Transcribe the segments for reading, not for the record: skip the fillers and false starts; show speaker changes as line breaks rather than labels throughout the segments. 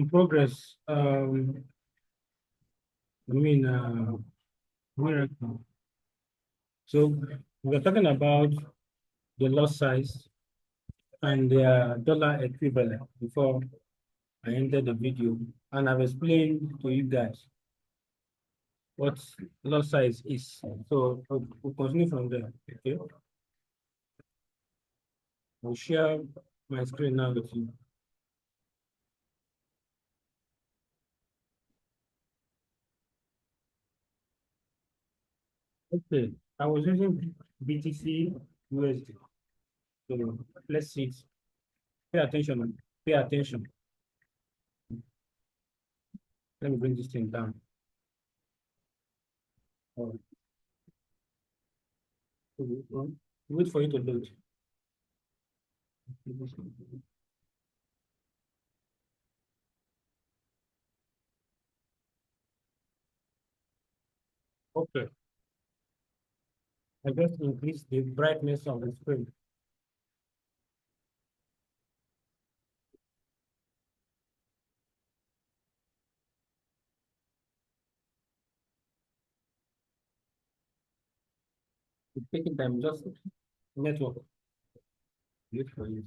Progress. Miracle. So we're talking about the lot size and their dollar equivalent before I entered the video, and I've explained to you guys what lot size is. So we'll continue from there. Okay. I'll share my screen now with you. Okay, I was using BTC USD. So let's see it. Pay attention. Pay attention. Let me bring this thing down. All right. Wait for it to load. Okay. I just increase the brightness of the screen. It's taking time, just network. Wait for it.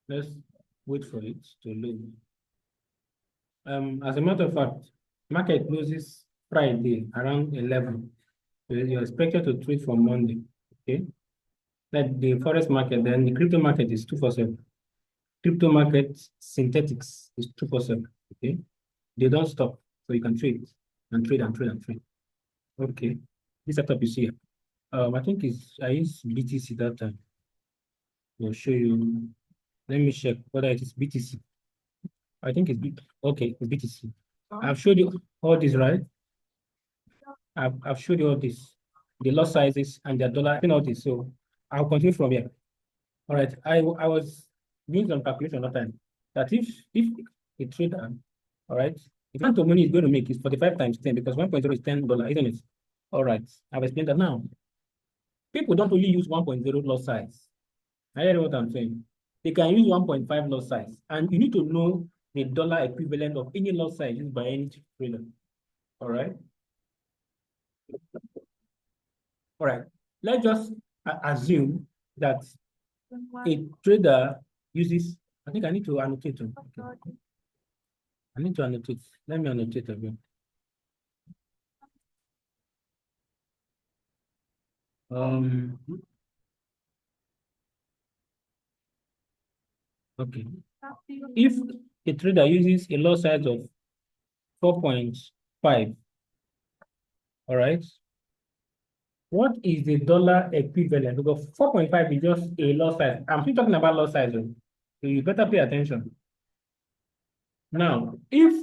Let's wait for it to load. As a matter of fact, market closes Friday around 11. So you're expected to trade for Monday. Okay. Like the forex market, then the crypto market is 247. Crypto market synthetics is 247. Okay. They don't stop. So you can trade and trade and trade and trade. Okay. This setup you see here. I think I used BTC that time. I'll show you. Let me check whether it is BTC. I think it's okay, it's BTC. I've showed you all this, right? I've showed you all this, the lot sizes and their dollar, all this. So I'll continue from here. All right. I was doing some calculation that time that if a trader, all right, if amount of money is going to make is 45 times 10 because 1.0 is $10, isn't it? All right. I've explained that now. People don't only use 1.0 lot size. I hear what I'm saying. They can use 1.5 lot size, and you need to know the dollar equivalent of any lot size used by any trader. All right. All right. Let's just assume that a trader uses. I think I need to annotate. Okay. I need to annotate. Let me annotate again. Okay. If a trader uses a lot size of 4.5, all right, what is the dollar equivalent? Because 4.5 is just a lot size. I'm still talking about lot size, so you better pay attention. Now, if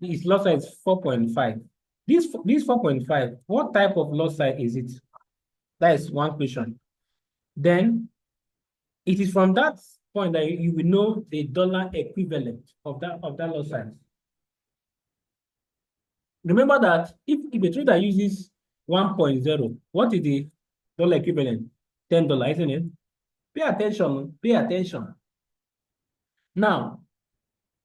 his lot size is 4.5, this 4.5, what type of lot size is it? That is one question. Then it is from that point that you will know the dollar equivalent of that lot size. Remember that if a trader uses 1.0, what is the dollar equivalent? $10, isn't it? Pay attention. Pay attention. Now,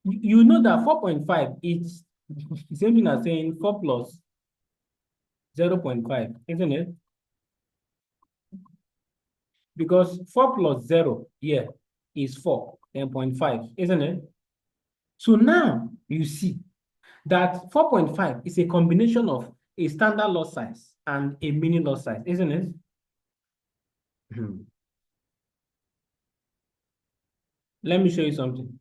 you know that 4.5 is the same thing as saying 4 plus 0.5, isn't it? Because 4 plus 0 here is 4, 10.5, isn't it? So now you see that 4.5 is a combination of a standard lot size and a mini lot size, isn't it? Let me show you something.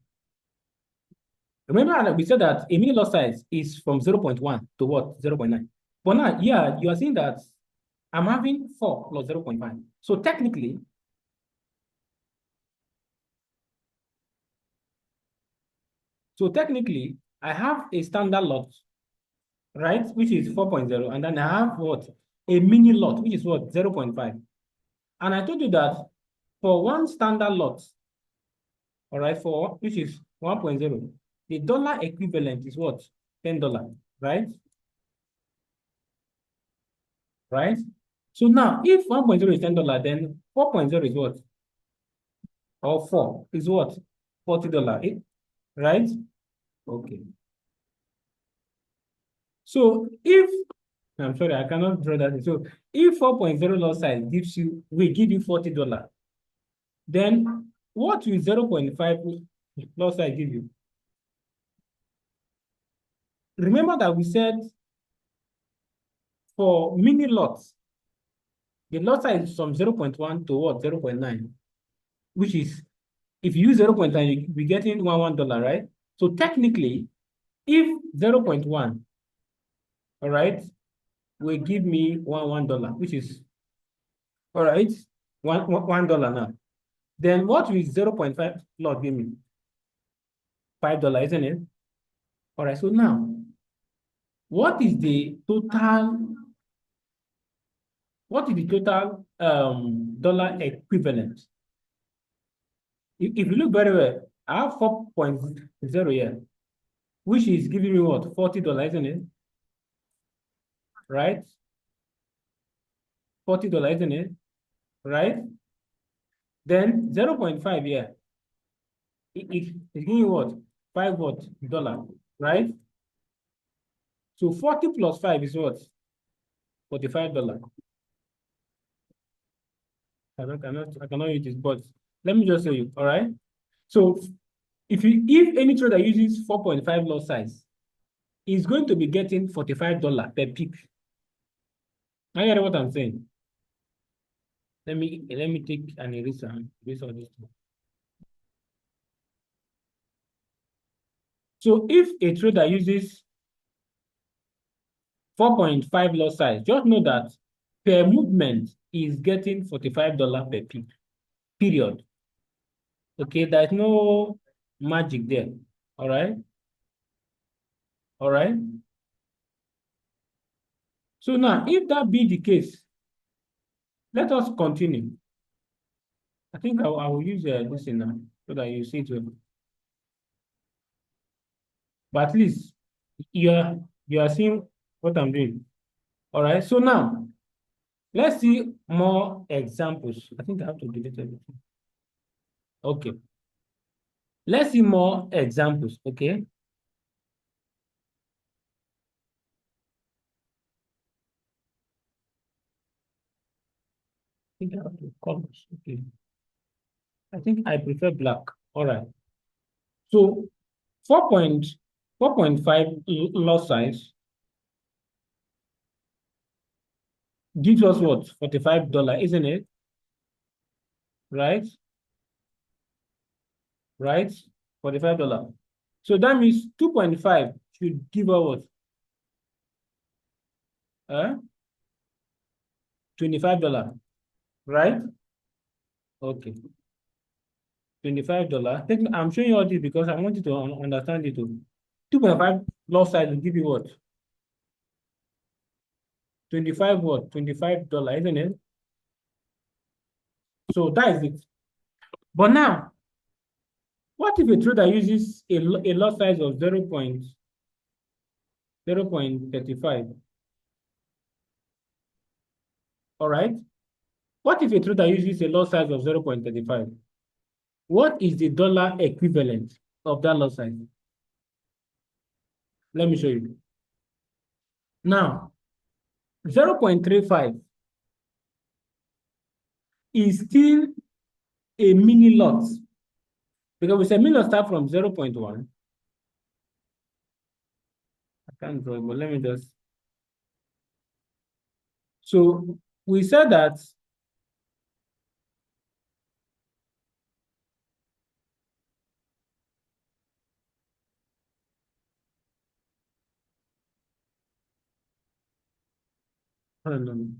Remember, we said that a mini lot size is from 0.1 to what? 0.9. But now, yeah, you are seeing that I'm having 4 plus 0.5. So technically, I have a standard lot, right, which is 4.0, and then I have what? A mini lot, which is what? 0.5. And I told you that for one standard lot, all right, for which is 1.0, the dollar equivalent is what? $10, right? right? So now, if 1.0 is $10, then 4.0 is what? Or 4 is what? $40, right? Okay. So if, I'm sorry, I cannot draw that. So if 4.0 lot size will give you $40, then what will 0.5 lot size give you? Remember that we said for mini lots, the lot size is from 0.1 to what? 0.9, which is, if you use 0.9, you'll be getting $1, right? So technically, if 0.1, all right, will give me $1, which is, all right, $1 now. Then what will 0.5 lot give me? $5, isn't it? All right, so now, what is the total, dollar equivalent? If you look very well, I have 4.0 here, which is giving me what? $40, isn't it? Right? $40, isn't it? Right? Then 0.5 here, it's giving you what? 5 what? Dollar, right? So 40 plus 5 is what? $45. I cannot use this, but let me just show you. All right. So if any trader uses 4.5 lot size, is going to be getting $45 per pick. I get what I'm saying. Let me take an eraser and erase all this. So if a trader uses 4.5 lot size, just know that per movement is getting $45 per pick. Period. Okay, there's no magic there. All right. All right. So now, if that be the case, let us continue. I think I will use this in now so that you see it well. But at least you are seeing what I'm doing. All right. So now let's see more examples. I think I have to delete everything. Okay. Let's see more examples. Okay. I think I have to colors. Okay. I think I prefer black. All right. So 4.5 lot size gives us what? $45, isn't it? Right? Right? $45. So that means 2.5 should give us what? $25. Right? Okay. $25. I'm showing you all this because I want you to understand it too. 2.5 lot size will give you what? 25 what? $25, isn't it? So that is it. But now, what if a trader uses a lot size of 0.35? All right. What if a trader uses a lot size of 0.35? What is the dollar equivalent of that lot size? Let me show you. Now, 0.35 is still a mini lot because we said mini lot start from 0.1. I can't draw it, but let me just. So we said that hold on.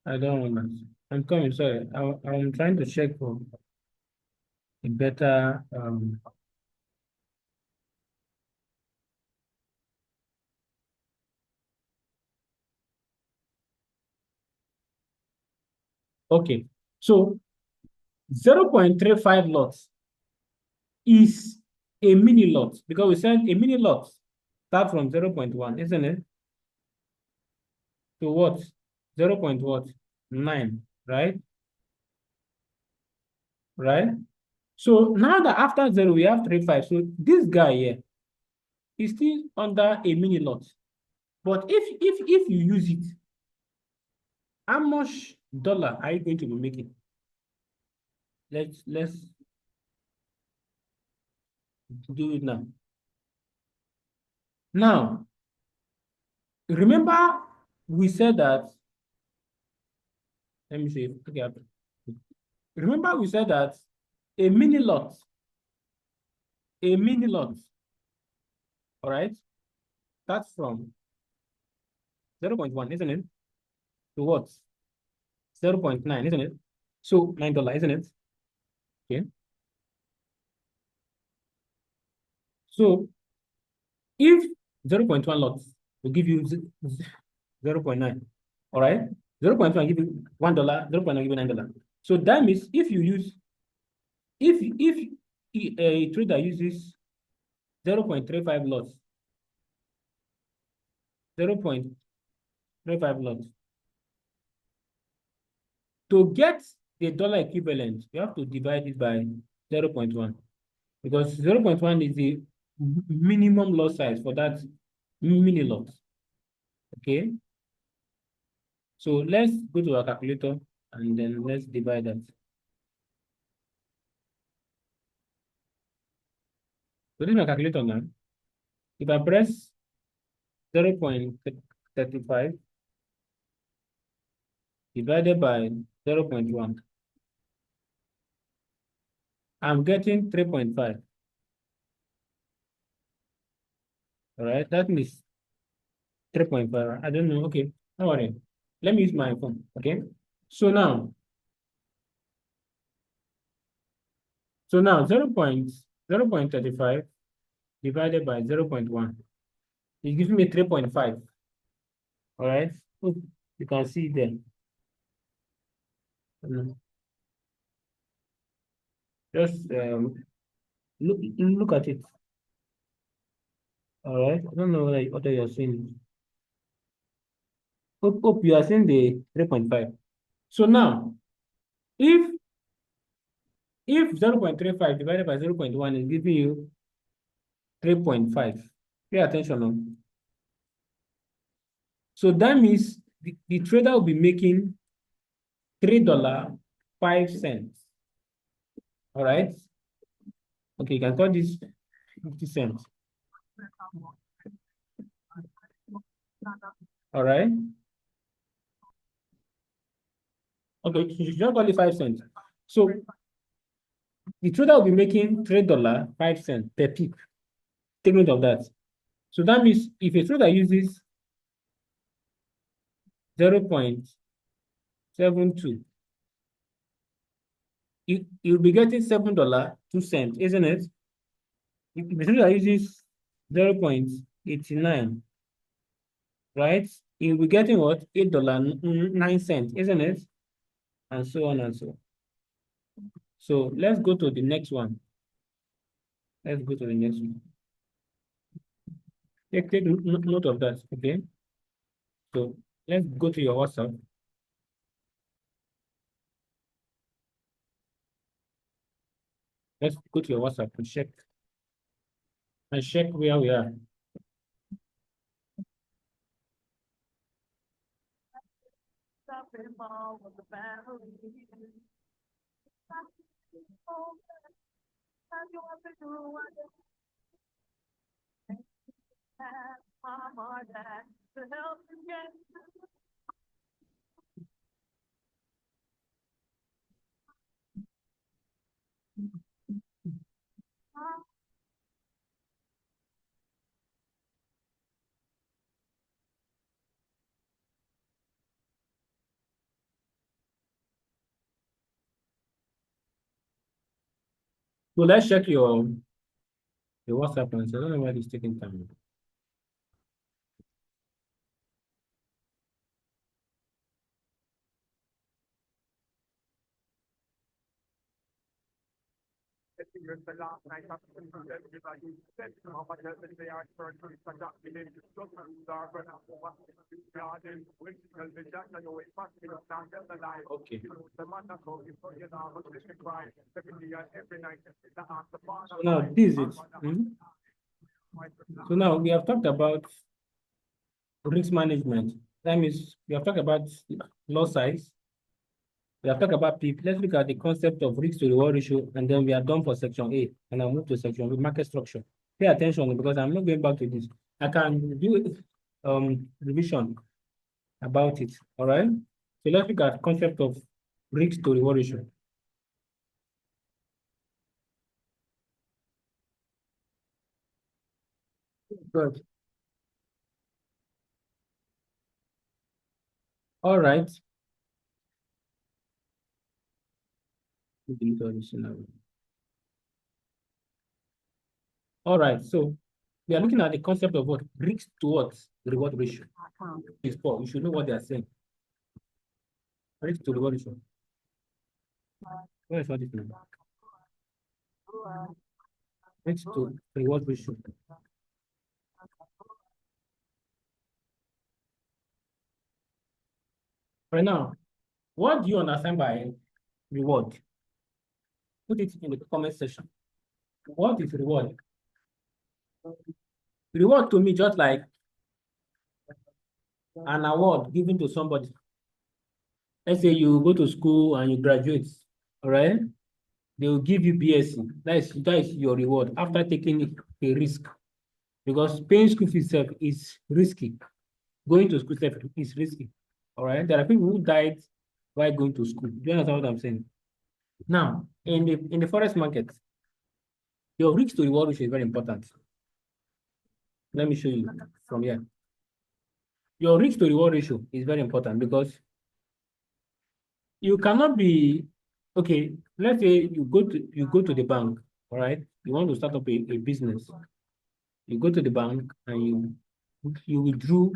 I don't want that. I'm coming, sorry. I'm trying to check for a better okay. So 0.35 lots is a mini lot because we said a mini lot start from 0.1, isn't it? So what? 0 point what? 9, right? Right? So now that after 0, we have 3, 5. So this guy here is still under a mini lot. But if you use it, how much dollar are you going to be making? Let's do it now. Now, remember we said that, let me see. Okay, remember we said that a mini lot, a mini lot, all right, starts from 0 0.1, isn't it? To what? 0 0.9, isn't it? So $9, isn't it? Okay. So if 0 0.1 lots will give you 0 0.9, all right? 0 0.1 give you $1, 0 0.9 give you $9. So that means if you use, if a trader uses 0.35 lots, 0.35 lots, to get the dollar equivalent, you have to divide it by 0.1, because 0.1 is the minimum lot size for that mini lot. Okay. So let's go to our calculator and then let's divide that. So this is my calculator now. If I press 0.35 divided by 0.1, I'm getting 3.5. All right, that means 3.5. I don't know. Okay, no worry. Let me use my phone. Okay. So now, so now 0.35 divided by 0.1 is giving me 3.5. All right. Hope you can see there. Just look at it. All right. I don't know what you're seeing. Hope you are seeing the 3.5. So now, if 0.35 divided by 0.1 is giving you 3.5, pay attention now. So that means the trader will be making $3.05. All right. Okay, you can call this 50 cents. All right. Okay, you should not call it 5 cents. So the trader will be making $3.05 per peak. Take note of that. So that means if a trader uses 0.72, you'll be getting $7.02, isn't it? If a trader uses 0.89, right? You'll be getting what? $8.09, isn't it? And so on and so on. So let's go to the next one. Let's go to the next one. Take note of that, okay? So let's go to your WhatsApp. Let's go to your WhatsApp and check where we are. So let's check your WhatsApp and I don't know why it's taking time. Okay. So now this is it. So now we have talked about risk management. That means we have talked about loss size. We have talked about PIP. Let's look at the concept of risk to reward ratio, and then we are done for section A, and I'll move to section B, market structure. Pay attention because I'm not going back to this. I can do revision about it. All right. So let's look at concept of risk to reward ratio. Good. All right. All right. So we are looking at the concept of what risk towards reward ratio is for. You should know what they are saying. Risk to reward ratio. Where is what this number? Risk to reward ratio. Right now, what do you understand by reward? Put it in the comment section. What is reward? Reward to me just like an award given to somebody. Let's say you go to school and you graduate, all right? They will give you BSc. That is your reward after taking a risk. Because paying school fees is risky. Going to school is risky. All right. There are people who died while going to school. Do you understand what I'm saying? Now, in the forex market, your risk to reward ratio is very important. Let me show you from here. Your risk to reward ratio is very important because you cannot be okay. Let's say you go to the bank, all right? You want to start up a business. You go to the bank and you withdrew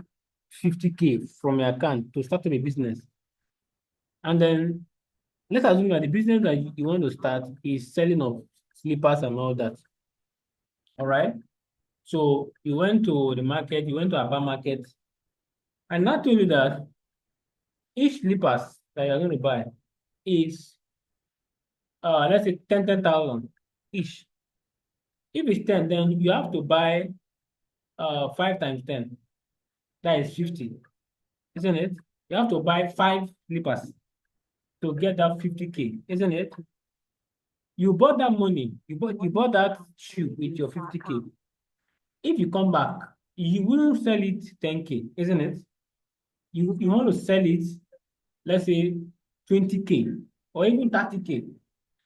50K from your account to start up a business. And then let's assume that the business that you want to start is selling of slippers and all that. All right. So you went to the market, you went to a bar market, and not only that, each slippers that you're going to buy is let's say 10,000 each. If it's 10, then you have to buy 5 times 10. That is 50, isn't it? You have to buy 5 slippers to get that 50K, isn't it? You bought that money, you bought that shoe with your 50K. If you come back, you wouldn't sell it 10K, isn't it? You want to sell it, let's say 20K or even 30K,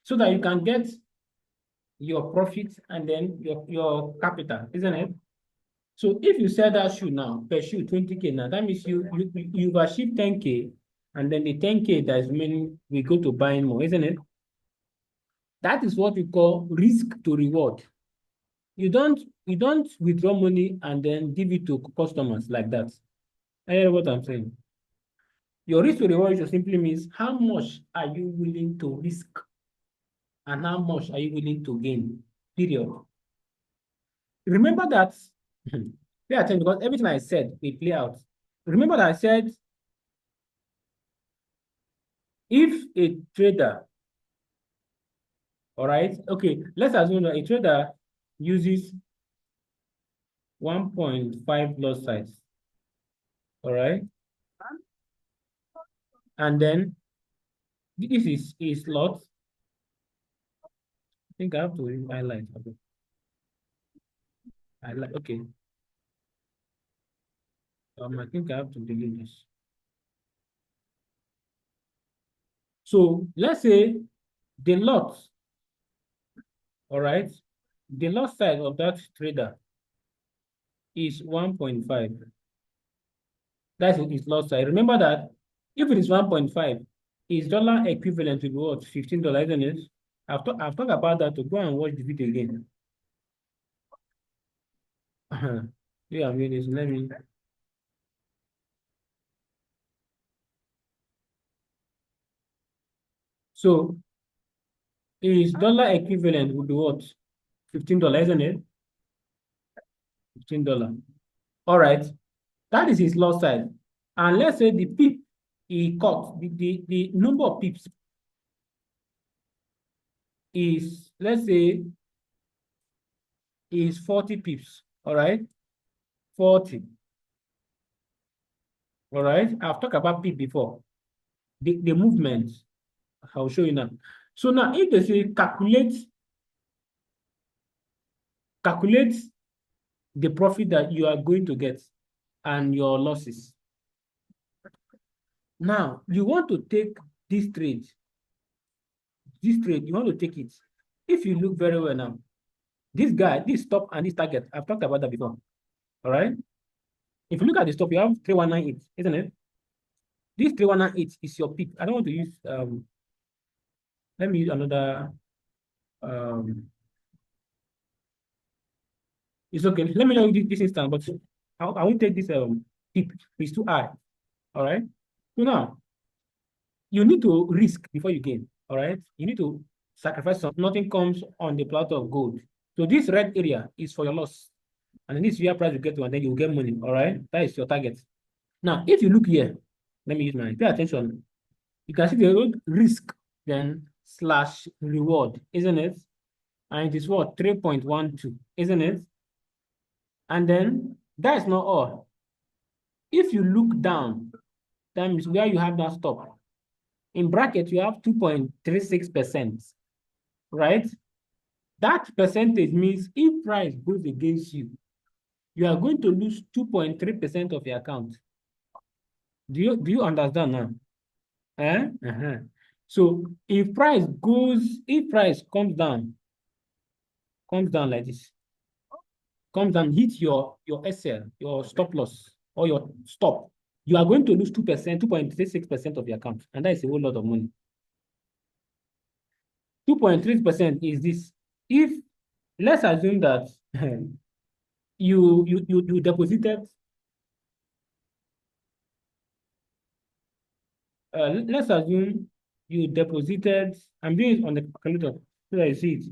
so that you can get your profit and then your capital, isn't it? So if you sell that shoe now, per shoe 20K now, that means you've achieved 10K, and then the 10K that is remaining we go to buying more, isn't it? That is what we call risk to reward. You don't withdraw money and then give it to customers like that. I hear what I'm saying. Your risk to reward ratio simply means how much are you willing to risk and how much are you willing to gain, period. Remember that, pay attention because everything I said will play out. Remember that I said if a trader, all right, okay, let's assume that a trader uses 1.5 lot size, all right, and then this is a slot. I think I have to highlight. Okay. Okay. I think I have to delete this. So let's say the lot, all right, the lot size of that trader is 1.5. That's its lot size. Remember that if it is 1.5, is dollar equivalent to what? $15, isn't it? I've talked about that, to go and watch the video again. Yeah, I mean, let me. So is dollar equivalent would be what? $15, isn't it? $15. All right. That is his loss side. And let's say the pip he caught, the number of pips is, let's say, is 40 pips. All right. 40. All right. I've talked about pip before. The movement, I'll show you now. So now if they say calculate the profit that you are going to get and your losses. Now you want to take this trade, you want to take it. If you look very well now, this guy, this stop and this target, I've talked about that before. All right. If you look at the stop, you have 3198, isn't it? This 3198 is your peak. I don't want to use let me use another it's okay. Let me know this instance, but I won't take this peak. It's too high. All right. So now you need to risk before you gain. All right. You need to sacrifice some. Nothing comes on the platter of gold. So this red area is for your loss. And then this year price you get to, and then you get money. All right. That is your target. Now, if you look here, let me use mine. Pay attention. You can see the word risk, then slash reward, isn't it? And it is what? 3.12, isn't it? And then that's not all. If you look down, that means where you have that stop. In bracket, you have 2.36%, right? That percentage means if price goes against you, you are going to lose 2.3% of your account. Do you understand now? Eh? So if price comes down like this, comes down, hit your SL, your stop loss, or your stop, you are going to lose 2%, 2.36% of your account. And that is a whole lot of money. 2.3% is this. If let's assume that you deposited, let's assume you deposited, I'm doing it on the calculator so that you see it.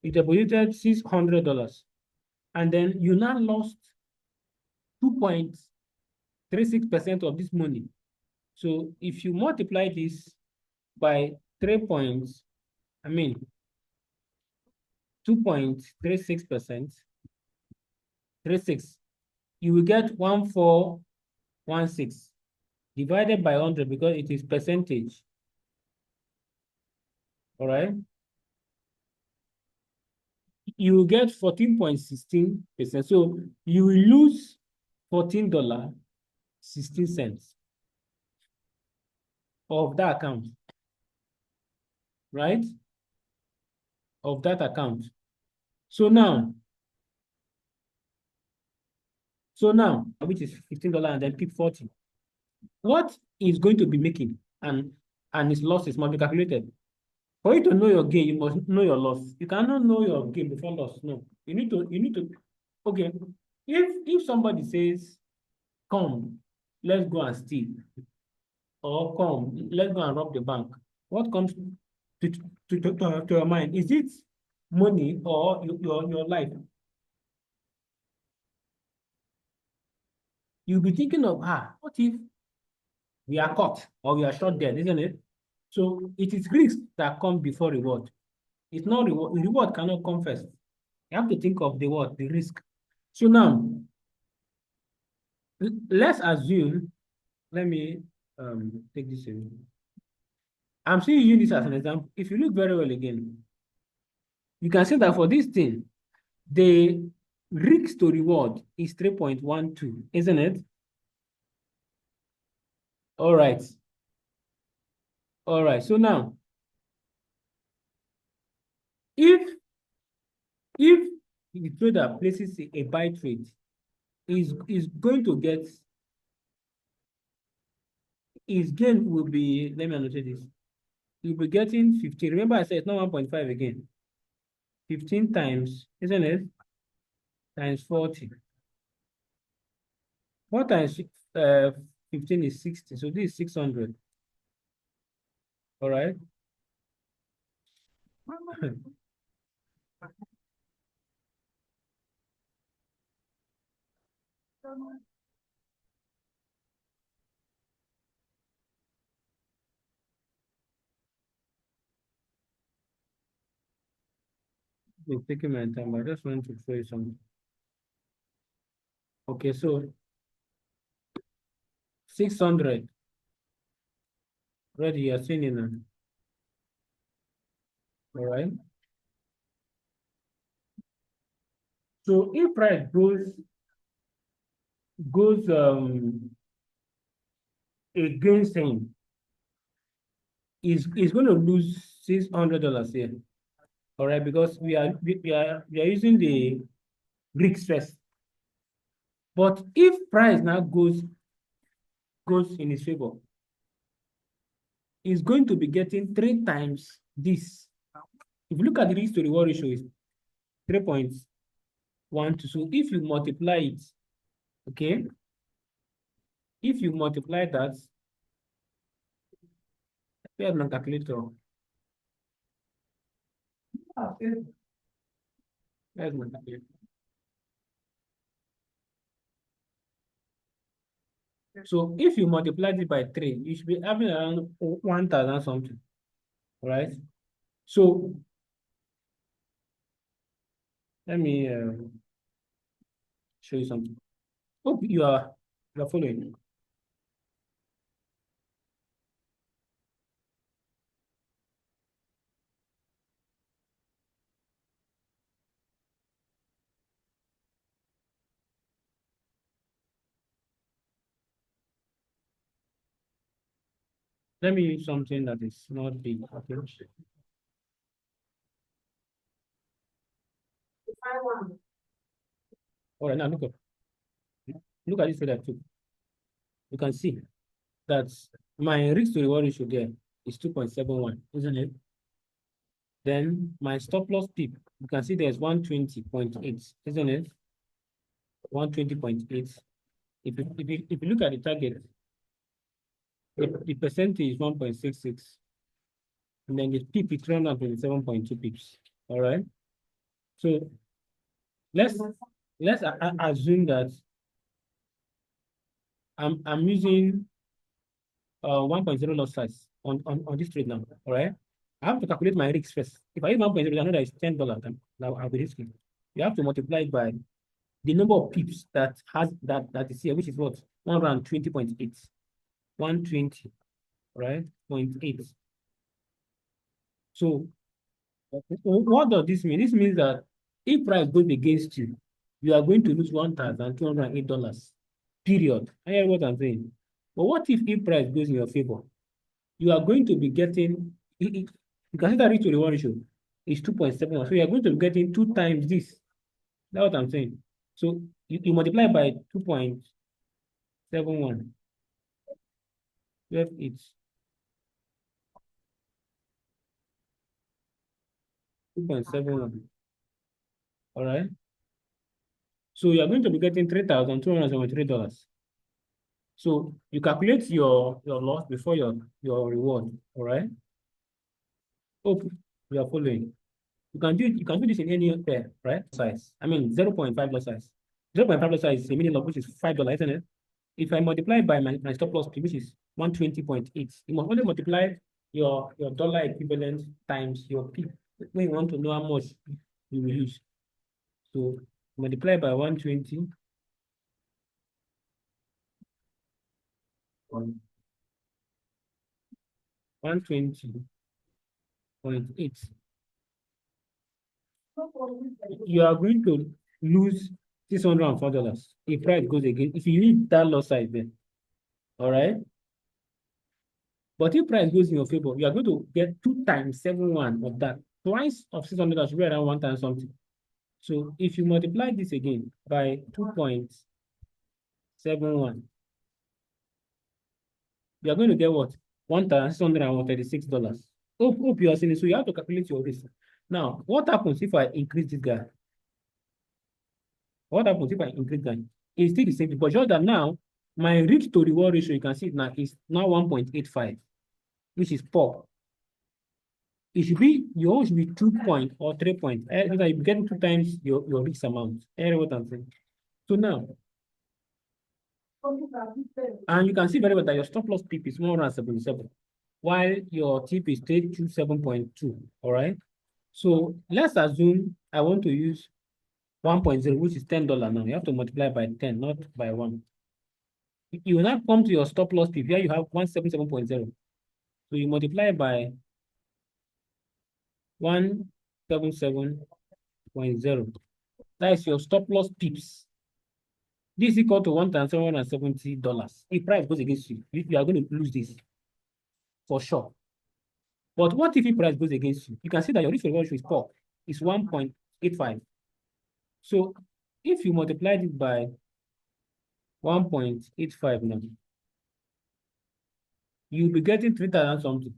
You deposited $600 and then you now lost 2.36% of this money. So if you multiply this by 2.36%, 36, you will get 1416 divided by 100 because it is percentage. All right. You will get 14.16%. So you will lose $14.16 of that account, right? Of that account. So now, which is $15 and then pick 40. What is going to be making and its losses must be calculated. For you to know your gain, you must know your loss. You cannot know your gain before loss. No. You need to okay. If somebody says, come, let's go and steal, or come, let's go and rob the bank, what comes to your mind? Is it money or your life? You'll be thinking of, what if we are caught or we are shot dead, isn't it? So it is risks that come before reward. It's not reward. Reward cannot come first. You have to think of the what? The risk. So now, let's assume, let me take this away. I'm still using this as an example. If you look very well again, you can see that for this thing, the risk to reward is 3.12, isn't it? All right. All right. So now, if the trader places a buy trade, is going to get, his gain will be, let me annotate this. You'll be getting 15. Remember I said it's not 1.5 again. 15 times, isn't it? Times 40. What times 15 is 60. So this is 600. All right. It's taking my time. I just want to show you something. Okay, so 600. Ready, you're seeing it now. All right. So if price goes against him, is going to lose $600 here. All right, because we are using the Greek stress. But if price now goes in his favor, he's going to be getting 3 times this. If you look at the risk to reward ratio, is 3.12. So if you multiply it, okay, if you multiply that, here's my calculator. Here's my calculator. So if you multiply it by 3, you should be having around 1,000 something, right? So let me show you something. Hope you are following. Let me use something that is not big. Okay. All right, now look at this figure too. You can see that my risk to reward ratio there is 2.71, isn't it? Then my stop loss peak, you can see there's 120.8, isn't it? 120.8. If you look at the target, the percentage is 1.66, and then the peak is 327.2 pips. All right. So let's assume that I'm using 1.0 loss size on this trade now. All right. I have to calculate my risk first. If I use 1.0, I know that is $10. I'll be risking. You have to multiply it by the number of pips that is here, which is what? 120.8. 120, right? 0.8. So what does this mean? This means that if price goes against you, you are going to lose $1,208. Period. I hear what I'm saying. But what if price goes in your favor? You are going to be getting, you can see that risk to reward ratio is 2.71. So you are going to be getting 2 times this. That's what I'm saying. So you multiply by 2.71. It's 2.71. All right. So you are going to be getting $3,273. So you calculate your loss before your reward. All right. Hope you are following. You can do this in any pair, right? Size. I mean 0.5 lot size. 0.5 lot size is a minimum lot, which is $5, isn't it? If I multiply by my stop loss P, which is 120.8, you must only multiply your dollar equivalent times your P when you want to know how much you will use. So multiply by 120 on 120.8. You are going to lose $604 if price goes again. If you need that loss size then. All right. But if price goes in your favor, you are going to get 2 times 71 of that. Twice of 600 should be around 1 time something. So if you multiply this again by 2.71, you are going to get what? $1,636. Hope you are seeing it. So you have to calculate your risk. Now, what happens if I increase this guy? What happens if I increase that? It's still the same, but just that now my risk to reward ratio, you can see it now, is now 1.85, which is poor. it should be, your own should be 2 point or 3 point. So that you get 2 times your risk amount. What I'm saying. So now, and you can see very well that your stop loss peak is 177, while your tip is 327.2. All right. So let's assume I want to use 1.0, which is $10 now. You have to multiply by 10, not by 1. You will now come to your stop loss peak. Here you have 177.0. So you multiply by 177.0. That is your stop loss pips. This is equal to $1,770. If price goes against you, you are going to lose this for sure. But what if the price goes against you? You can see that your risk reward ratio is poor. It's 1.85. So if you multiply it by 1.85 now, you'll be getting 3,000 something.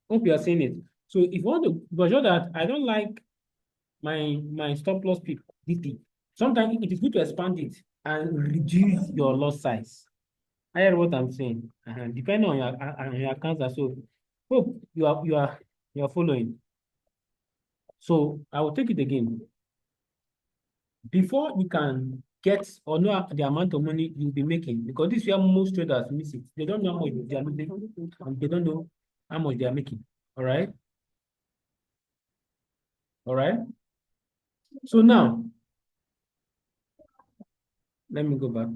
Hope you are seeing it. So if you want to measure that, I don't like my stop loss peak, DT. Sometimes it is good to expand it and reduce your loss size. I hear what I'm saying. Depending on your accounts, so hope you are following. So I will take it again. Before you can get or know the amount of money you'll be making, because this is where most traders miss it. They don't know how much they are making, and they don't know how much they are making. All right. All right. So now, let me go back.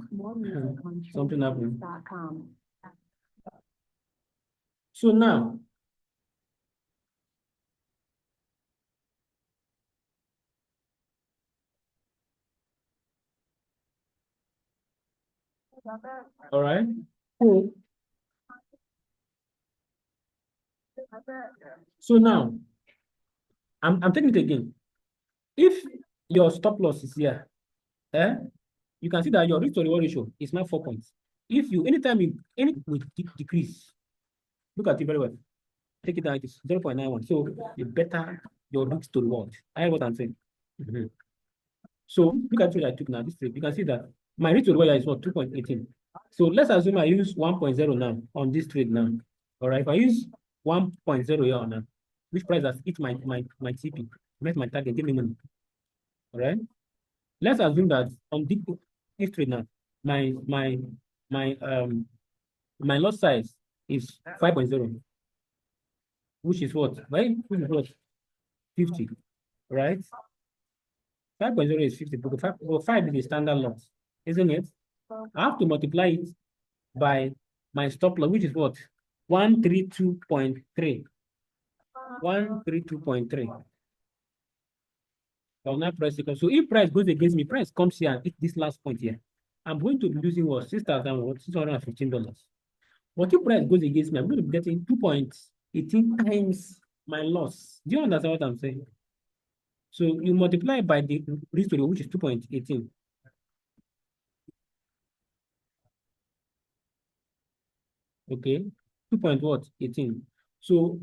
Something happened. So now, all right. So now, I'm taking it again. If your stop loss is here, you can see that your risk to reward ratio is now 4 points. If you anytime any will decrease, look at it very well. Take it down, it is 0.91. So the better your risk to reward. I hear what I'm saying. So look at what I took now. This trade, you can see that my risk to reward is what 2.18. So let's assume I use 1.0 now on this trade now. All right, if I use 1.0 here now, which price has hit my TP, met my target, give me money. All right. Let's assume that on this trade now, my loss size is 5.0, which is what? Right? Which is what? 50, right? 5.0 is 50, because 5 is the standard loss, isn't it? I have to multiply it by my stop loss, which is what? 132.3. 132.3. I'll now press it. So if price goes against me, price comes here and hit this last point here, I'm going to be losing what? $6,615. But if price goes against me, I'm going to be getting 2.18 times my loss. Do you understand what I'm saying? So you multiply by the risk to reward, which is 2.18. Okay, 2.18. So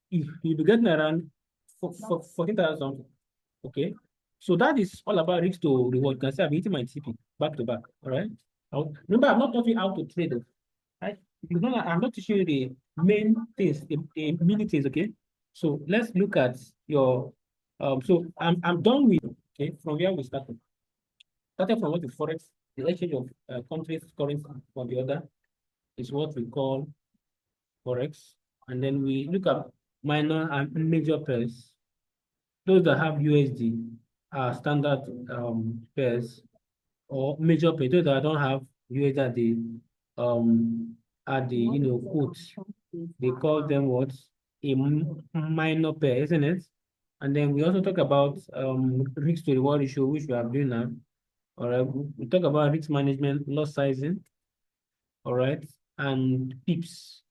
if you'll be getting around 14,000 something. Okay, so that is all about risk to reward. You can say I'm hitting my TP back to back. All right. Remember, I'm not talking how to trade. Right? I'm not teaching you the main things, the mini things. Okay. So let's look at your. So I'm done with, okay, from where we started. Started from what is Forex, the exchange of countries' currency for the other is what we call Forex, and then we look at minor and major pairs. Those that have USD are standard pairs, or major pairs. Those that don't have USD at the quotes, they call them what? A minor pair, isn't it? And then we also talk about risk to reward ratio, which we are doing now. All right, we talk about risk management, loss sizing, all right, and pips.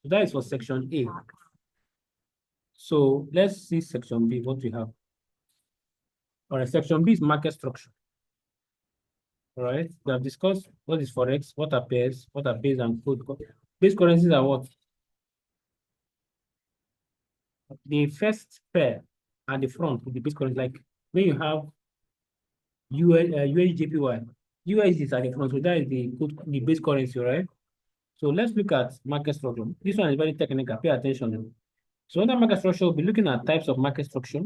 So that is for section A. So let's see section B, what we have. All right, section B is market structure. All right, we have discussed what is Forex, what are pairs, and code. Base currencies are what? The first pair at the front with the base currency, like when you have USJPY, USD is at the front, so that is the base currency, right? So let's look at market structure. This one is very technical. Pay attention. So under market structure, we'll be looking at types of market structure,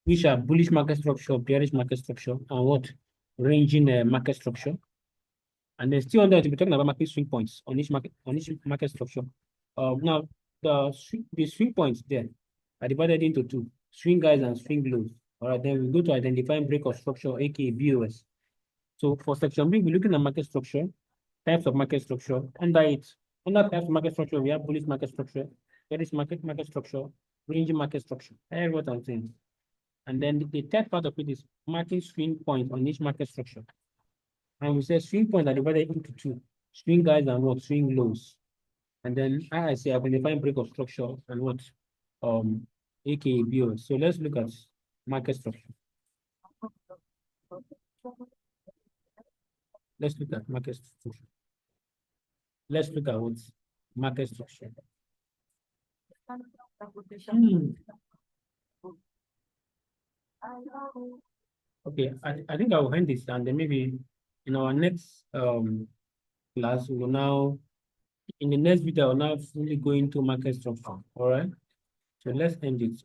which are bullish market structure, bearish market structure, and what? Ranging market structure. And then still under it, we'll be talking about market swing points on each market structure. Now the swing points there are divided into two: swing highs and swing lows. All right, then we go to identifying break of structure, aka BOS. So for section B, we're looking at market structure, types of market structure. Under types of market structure, we have bullish market structure, bearish market structure, ranging market structure. That's what I'm saying. And then the third part of it is marking swing points on each market structure. And we say swing points are divided into two: swing highs and what? Swing lows. And then I say identifying break of structure and what? AKA BOS. So let's look at market structure. Let's look at market structure. Let's look at what? Market structure. Okay, I think I will end this, and then maybe in our next class, we will now, in the next video, I will now fully go into market structure. All right. So let's end it.